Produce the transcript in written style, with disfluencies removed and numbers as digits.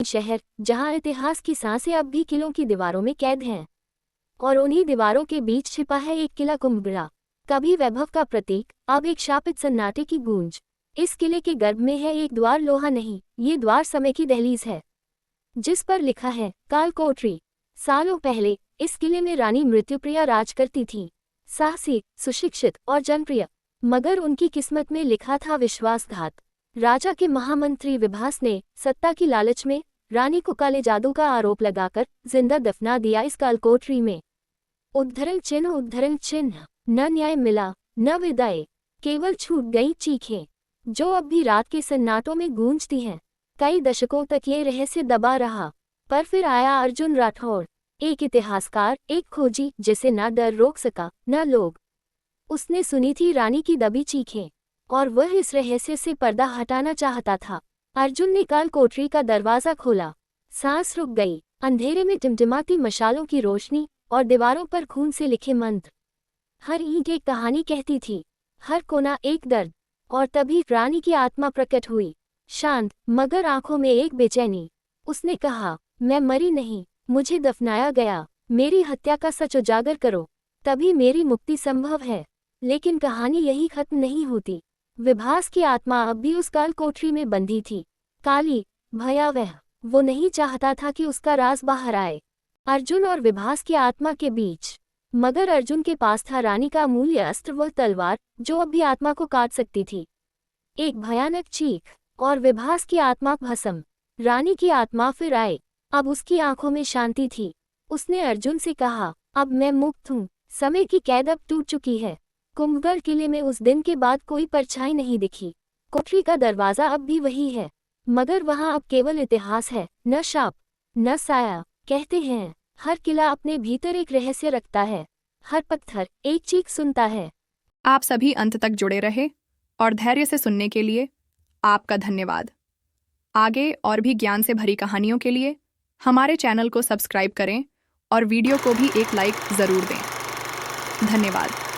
शहर जहां इतिहास की सांसें अब भी किलों की दीवारों में कैद हैं। और उन्हीं दीवारों के बीच छिपा है एक किला कुंभगढ़, कभी वैभव का प्रतीक, अब एक शापित सन्नाटे की गूंज। इस किले के गर्भ में है एक द्वार, लोहा नहीं, ये द्वार समय की दहलीज है, जिस पर लिखा है काल कोठरी। सालों पहले इस किले में रानी मृत्युप्रिया राज करती थीं, साहसी, सुशिक्षित और जनप्रिय। मगर उनकी किस्मत में लिखा था विश्वासघात। राजा के महामंत्री विभास ने सत्ता की लालच में रानी को काले जादू का आरोप लगाकर जिंदा दफना दिया इस कालकोठरी में। उद्धरण चिन्ह, न न्याय मिला न विदाई, केवल छूट गई चीखें, जो अब भी रात के सन्नाटों में गूंजती हैं। कई दशकों तक ये रहस्य दबा रहा, पर फिर आया अर्जुन राठौड़, एक इतिहासकार, एक खोजी जिसे न डर रोक सका न लोग। उसने सुनी थी रानी की दबी चीखें, और वह इस रहस्य से पर्दा हटाना चाहता था। अर्जुन ने काल कोठरी का दरवाजा खोला, सांस रुक गई। अंधेरे में टिमटिमाती मशालों की रोशनी और दीवारों पर खून से लिखे मंत्र। हर ईंट एक कहानी कहती थी, हर कोना एक दर्द। और तभी रानी की आत्मा प्रकट हुई, शांत मगर आंखों में एक बेचैनी। उसने कहा, मैं मरी नहीं, मुझे दफनाया गया, मेरी हत्या का सच उजागर करो, तभी मेरी मुक्ति संभव है। लेकिन कहानी यही खत्म नहीं होती। विभास की आत्मा अब भी उस काल कोठरी में बंधी थी, काली, भयावह। वो नहीं चाहता था कि उसका राज बाहर आए। अर्जुन और विभास की आत्मा के बीच। मगर अर्जुन के पास था रानी का अमूल्य अस्त्र, वह तलवार जो अब भी आत्मा को काट सकती थी। एक भयानक चीख, और विभास की आत्मा भस्म। रानी की आत्मा फिर आए, अब उसकी आंखों में शांति थी। उसने अर्जुन से कहा, अब मैं मुक्त हूँ, समय की कैद अब टूट चुकी है। कुंभगढ़ किले में उस दिन के बाद कोई परछाई नहीं दिखी। कोठरी का दरवाजा अब भी वही है, मगर वहां अब केवल इतिहास है, न शाप न साया। कहते हैं, हर किला अपने भीतर एक रहस्य रखता है, हर पत्थर एक चीख सुनता है। आप सभी अंत तक जुड़े रहे और धैर्य से सुनने के लिए आपका धन्यवाद। आगे और भी ज्ञान से भरी कहानियों के लिए हमारे चैनल को सब्सक्राइब करें और वीडियो को भी एक लाइक ज़रूर दें। धन्यवाद।